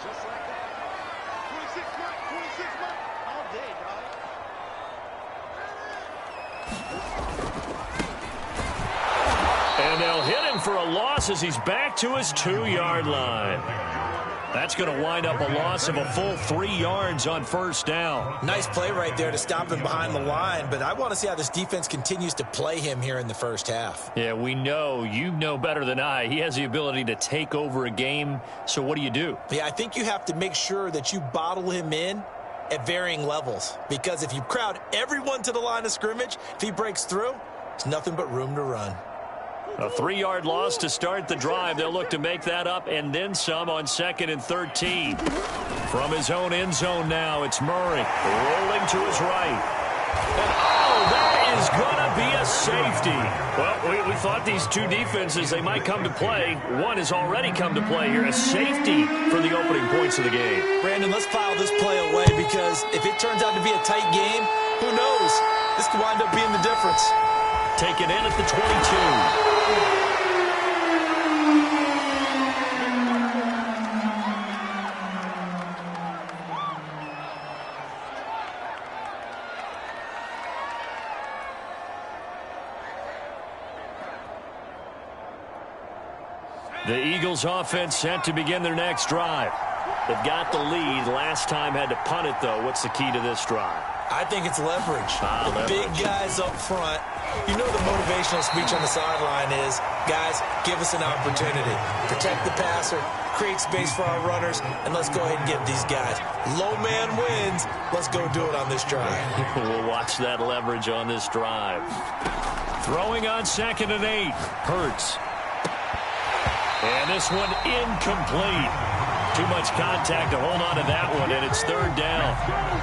Just like that. 26 months, 26 months. All day, dog. And they'll hit him for a loss as he's back to his 2-yard line. That's going to wind up a loss of a full 3 yards on first down. Nice play right there to stop him behind the line, but I want to see how this defense continues to play him here in the first half. Yeah, we know. You know better than I. He has the ability to take over a game, so what do you do? Yeah, I think you have to make sure that you bottle him in at varying levels, because if you crowd everyone to the line of scrimmage, if he breaks through, there's nothing but room to run. A 3-yard loss to start the drive. They'll look to make that up and then some on 2nd and 13. From his own end zone now, it's Murray rolling to his right. And that is going to be a safety. Well, we thought these two defenses, they might come to play. One has already come to play here. A safety for the opening points of the game. Brandon, let's file this play away, because if it turns out to be a tight game, who knows? This could wind up being the difference. Taken in at the 22. The Eagles offense set to begin their next drive. They've got the lead. Last time had to punt it, though. What's the key to this drive? I think it's leverage. The big guys up front. You know the motivational speech on the sideline is, guys, give us an opportunity. Protect the passer, create space for our runners, and let's go ahead and get these guys. Low man wins. Let's go do it on this drive. We'll watch that leverage on this drive. Throwing on 2nd and 8. Hurts. And this one incomplete. Too much contact to hold on to that one, and it's 3rd down.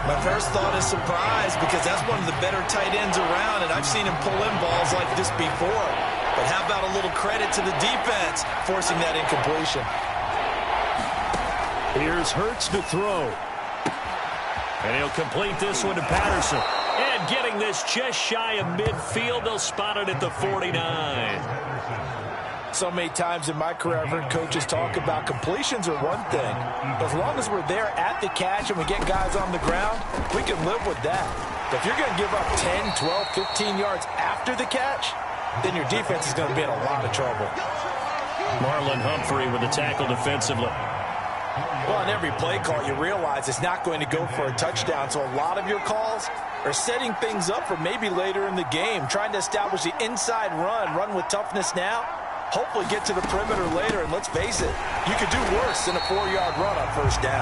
My first thought is surprise, because that's one of the better tight ends around, and I've seen him pull in balls like this before. But how about a little credit to the defense forcing that incompletion? Here's Hurts to throw. And he'll complete this one to Patterson. And getting this just shy of midfield, they'll spot it at the 49. So many times in my career, I've heard coaches talk about completions are one thing. As long as we're there at the catch and we get guys on the ground, we can live with that. But if you're going to give up 10, 12, 15 yards after the catch, then your defense is going to be in a lot of trouble. Marlon Humphrey with the tackle defensively. Well, on every play call, you realize it's not going to go for a touchdown. So a lot of your calls are setting things up for maybe later in the game, trying to establish the inside run with toughness now. Hopefully get to the perimeter later, and let's face it, you could do worse than a 4-yard run on first down.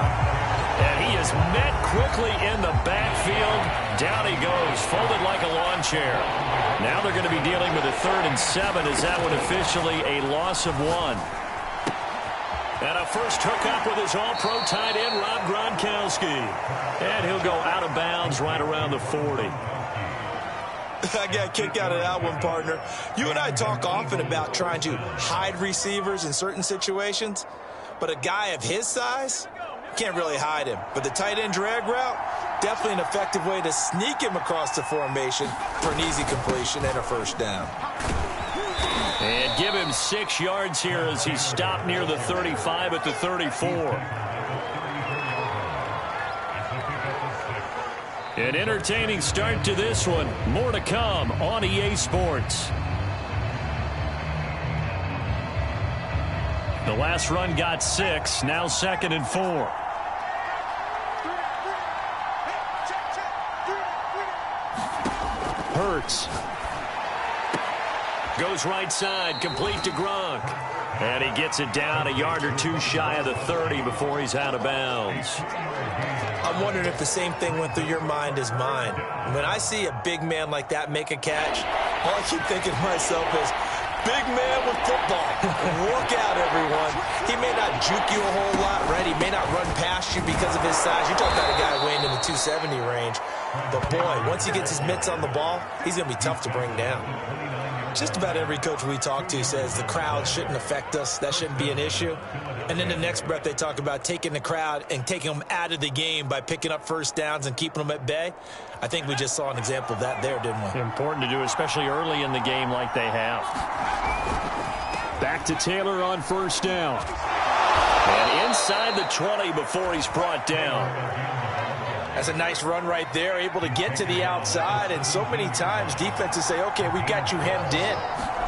And he is met quickly in the backfield. Down he goes, folded like a lawn chair. Now they're going to be dealing with a 3rd and 7. Is that one officially a loss of 1? And a first hookup with his all-pro tight end, Rob Gronkowski. And he'll go out of bounds right around the 40. I got a kick out of that one, partner. You and I talk often about trying to hide receivers in certain situations, but a guy of his size can't really hide him. But the tight end drag route, definitely an effective way to sneak him across the formation for an easy completion and a first down. And give him 6 yards here as he stopped near the 35 at the 34. An entertaining start to this one. More to come on EA Sports. The last run got 6. Now 2nd and 4. Hurts. Goes right side, complete to Gronk. And he gets it down a yard or 2 shy of the 30 before he's out of bounds. I'm wondering if the same thing went through your mind as mine. When I see a big man like that make a catch, all I keep thinking to myself is, big man with football. Look out, everyone. He may not juke you a whole lot, right? He may not run past you because of his size. You're talking about a guy weighing in the 270 range. But, boy, once he gets his mitts on the ball, he's going to be tough to bring down. Just about every coach we talk to says the crowd shouldn't affect us. That shouldn't be an issue. And then the next breath they talk about taking the crowd and taking them out of the game by picking up first downs and keeping them at bay. I think we just saw an example of that there, didn't we? Important to do, especially early in the game like they have. Back to Taylor on first down. inside the 20 before he's brought down. That's a nice run right there, able to get to the outside, and so many times defenses say, okay, we got you hemmed in.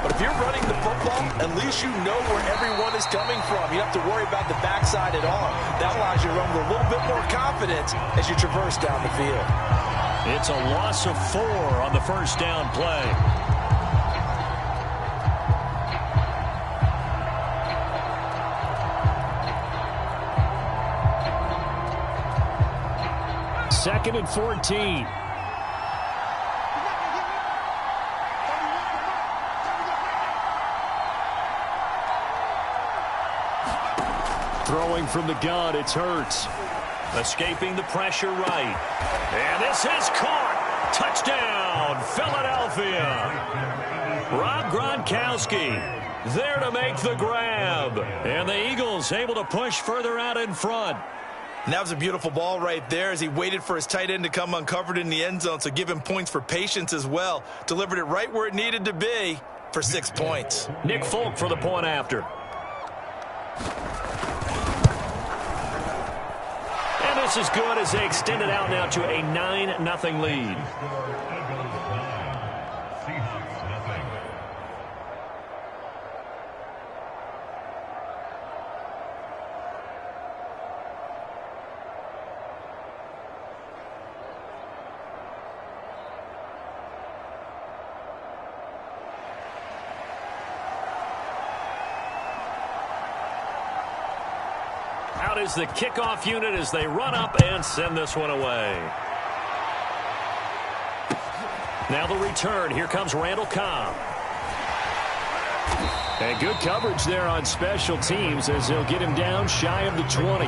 But if you're running the football, at least you know where everyone is coming from. You don't have to worry about the backside at all. That allows you to run with a little bit more confidence as you traverse down the field. It's a loss of 4 on the first down play. Second and 14. Throwing from the gun, it's Hurts. Escaping the pressure right. And this is caught. Touchdown, Philadelphia. Rob Gronkowski there to make the grab. And the Eagles able to push further out in front. And that was a beautiful ball right there as he waited for his tight end to come uncovered in the end zone, so give him points for patience as well. Delivered it right where it needed to be for 6 points. Nick Folk for the point after. And this is good as they extend it out now to a 9-0 lead. Out is the kickoff unit as they run up and send this one away. Now the return. Here comes Randall Cobb. And good coverage there on special teams as they'll get him down shy of the 20.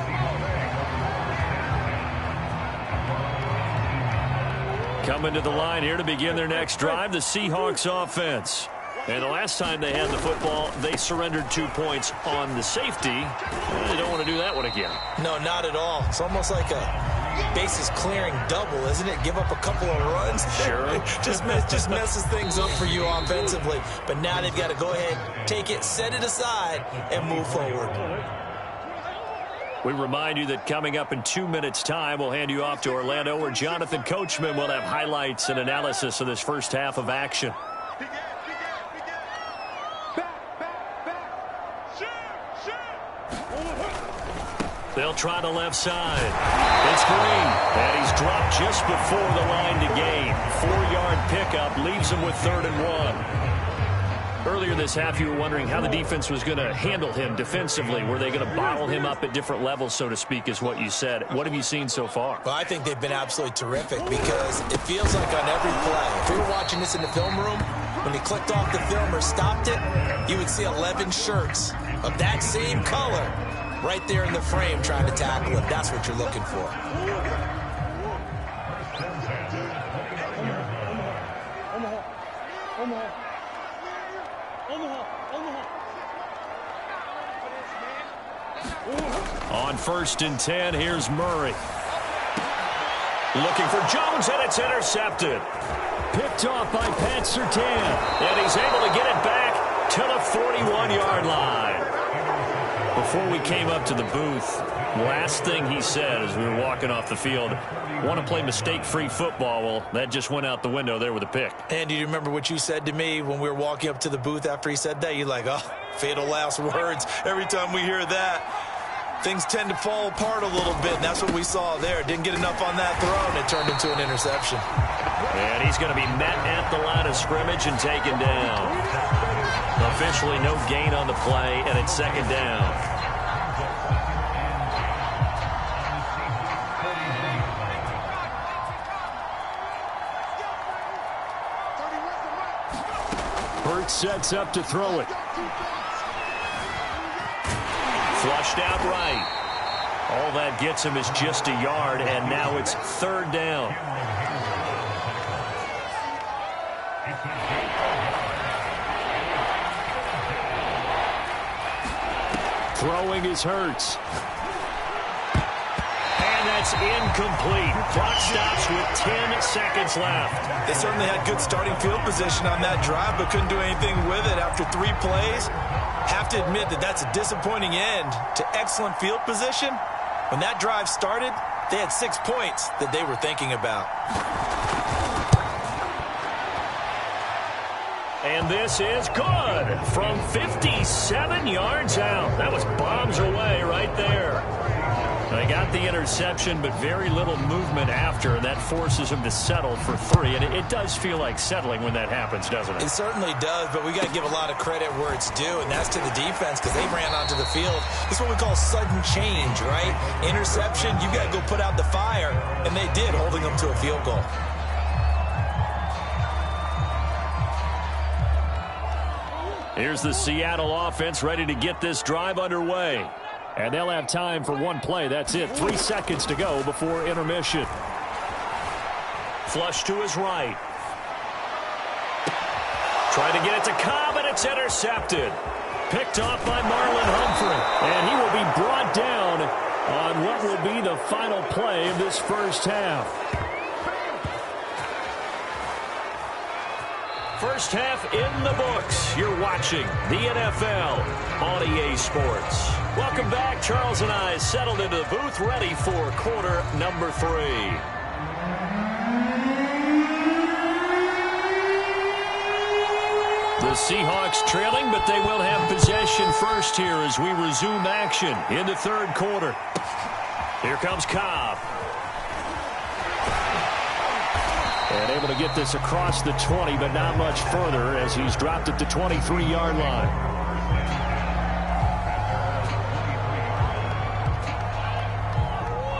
Coming to the line here to begin their next drive, the Seahawks offense. And the last time they had the football, they surrendered 2 points on the safety. They don't want to do that one again. No, not at all. It's almost like a bases clearing double, isn't it? Give up a couple of runs. Sure. just messes things up for you offensively. But now they've got to go ahead, take it, set it aside, and move forward. We remind you that coming up in 2 minutes' time, we'll hand you off to Orlando, where Jonathan Coachman will have highlights and analysis of this first half of action. They'll try the left side. It's Green, and he's dropped just before the line to gain. 4-yard pickup leaves him with 3rd and 1. Earlier this half, you were wondering how the defense was going to handle him defensively. Were they going to bottle him up at different levels, so to speak, is what you said. What have you seen so far? Well, I think they've been absolutely terrific because it feels like on every play, if we were watching this in the film room, when he clicked off the film or stopped it, you would see 11 shirts of that same color right there in the frame trying to tackle him. That's what you're looking for. On 1st and 10, here's Murray. Looking for Jones, and it's intercepted. Picked off by Pat Surtain. And he's able to get it back to the 41-yard line. Before we came up to the booth, last thing he said as we were walking off the field, want to play mistake-free football. Well, that just went out the window there with a pick. And do you remember what you said to me when we were walking up to the booth after he said that? You're like, oh, fatal last words. Every time we hear that, things tend to fall apart a little bit, and that's what we saw there. Didn't get enough on that throw, and it turned into an interception. And he's going to be met at the line of scrimmage and taken down. Officially no gain on the play, and it's 2nd down. Hurts sets up to throw it. Flushed out right. All that gets him is just a yard, and now it's 3rd down. Throwing is Hurts. And that's incomplete. Clock stops with 10 seconds left. They certainly had good starting field position on that drive, but couldn't do anything with it after 3 plays. Have to admit that that's a disappointing end to excellent field position. When that drive started, they had 6 points that they were thinking about. And this is good from 57 yards out. That was bombs away right there. They got the interception, but very little movement after, and that forces him to settle for 3. And it does feel like settling when that happens, doesn't it? It certainly does, but we got to give a lot of credit where it's due, and that's to the defense because they ran onto the field. This is what we call sudden change, right? Interception, you got to go put out the fire, and they did, holding them to a field goal. Here's the Seattle offense ready to get this drive underway. And they'll have time for one play. That's it. 3 seconds to go before intermission. Flush to his right. Trying to get it to Cobb, and it's intercepted. Picked off by Marlon Humphrey. And he will be brought down on what will be the final play of this first half. First half in the books. You're watching the NFL on EA Sports. Welcome back. Charles and I settled into the booth, ready for quarter number 3. The Seahawks trailing, but they will have possession first here as we resume action in the third quarter. Here comes Cobb. And able to get this across the 20, but not much further as he's dropped at the 23-yard line.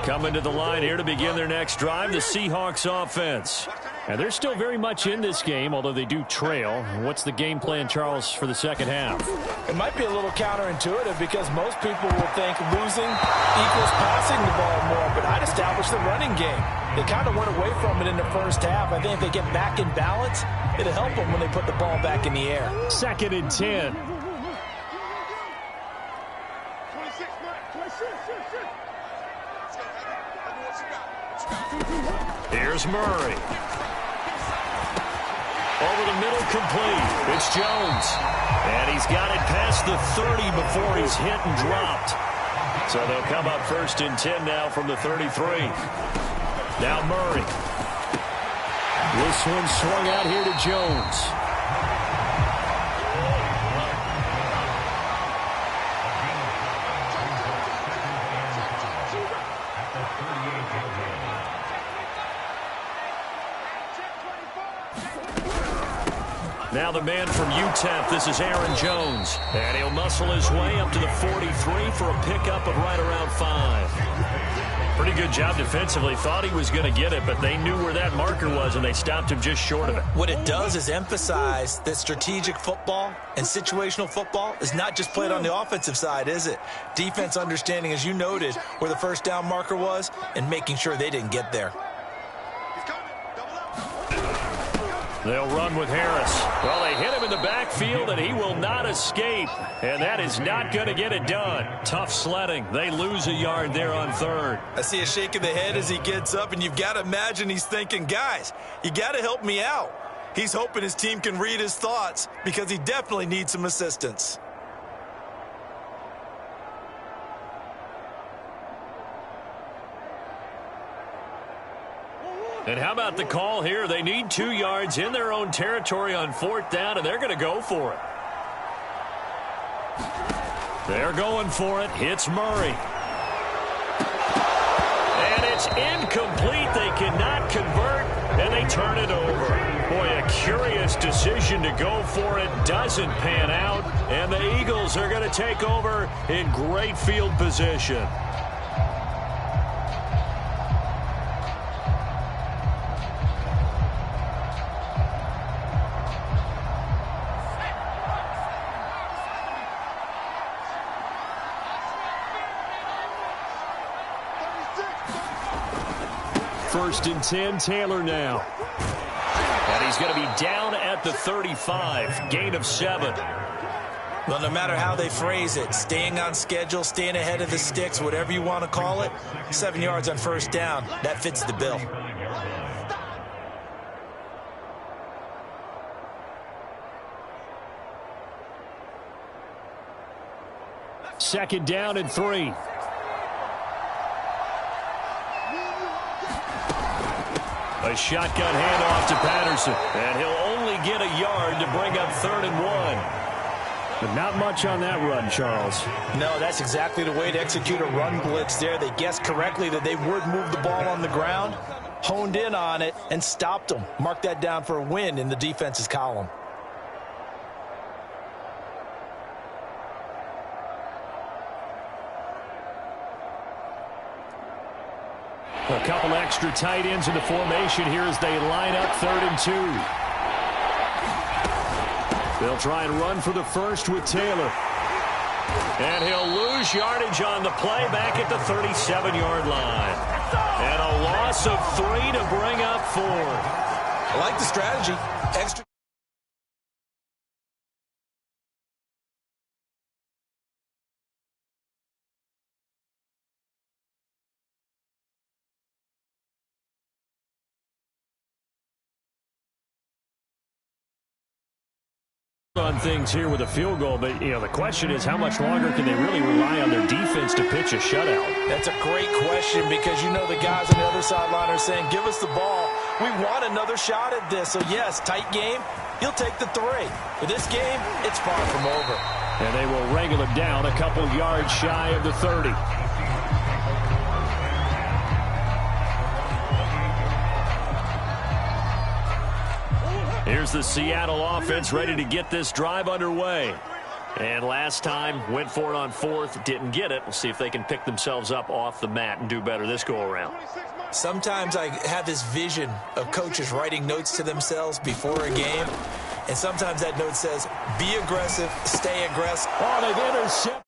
Coming to the line here to begin their next drive, the Seahawks offense. And they're still very much in this game, although they do trail. What's the game plan, Charles, for the second half? It might be a little counterintuitive because most people will think losing equals passing the ball more, but I'd establish the running game. They kind of went away from it in the first half. I think if they get back in balance, it'll help them when they put the ball back in the air. 2nd and 10. 26, Mike. 26. Here's Murray. Over the middle, complete. It's Jones. And he's got it past the 30 before he's hit and dropped. So they'll come up 1st and 10 now from the 33. Now Murray. This one swung out here to Jones. Now the man from UTEP, this is Aaron Jones. And he'll muscle his way up to the 43 for a pickup of right around 5. Pretty good job defensively. Thought he was going to get it, but they knew where that marker was, and they stopped him just short of it. What it does is emphasize that strategic football and situational football is not just played on the offensive side, is it? Defense understanding, as you noted, where the first down marker was and making sure they didn't get there. They'll run with Harris. Well, they hit him in the backfield, and he will not escape. And that is not going to get it done. Tough sledding. They lose a yard there on 3rd. I see a shake of the head as he gets up, and you've got to imagine he's thinking, guys, you got to help me out. He's hoping his team can read his thoughts because he definitely needs some assistance. And how about the call here? They need 2 yards in their own territory on 4th down, and they're going to go for it. They're going for it. Hits Murray. And it's incomplete. They cannot convert, and they turn it over. Boy, a curious decision to go for it. Doesn't pan out, and the Eagles are going to take over in great field position. First and 10, Taylor now. And he's going to be down at the 35. Gain of 7. Well, no matter how they phrase it, staying on schedule, staying ahead of the sticks, whatever you want to call it, 7 yards on 1st down, that fits the bill. 2nd down and 3. A shotgun handoff to Patterson, and he'll only get a yard to bring up 3rd and 1. But not much on that run, Charles. No, that's exactly the way to execute a run blitz there. They guessed correctly that they would move the ball on the ground, honed in on it, and stopped them. Mark that down for a win in the defense's column. A couple extra tight ends in the formation here as they line up 3rd and 2. They'll try and run for the first with Taylor. And he'll lose yardage on the play back at the 37-yard line. And a loss of 3 to bring up 4. I like the strategy. Extra. On things here with a field goal, but the question is how much longer can they really rely on their defense to pitch a shutout? That's a great question because the guys on the other sideline are saying, give us the ball. We want another shot at this. So, yes, tight game. He'll take the 3. For this game, it's far from over. And they will wrangle him down a couple yards shy of the 30. Here's the Seattle offense ready to get this drive underway. And last time, went for it on 4th, didn't get it. We'll see if they can pick themselves up off the mat and do better this go-around. Sometimes I have this vision of coaches writing notes to themselves before a game. And sometimes that note says, be aggressive, stay aggressive. Oh, they've intercepted.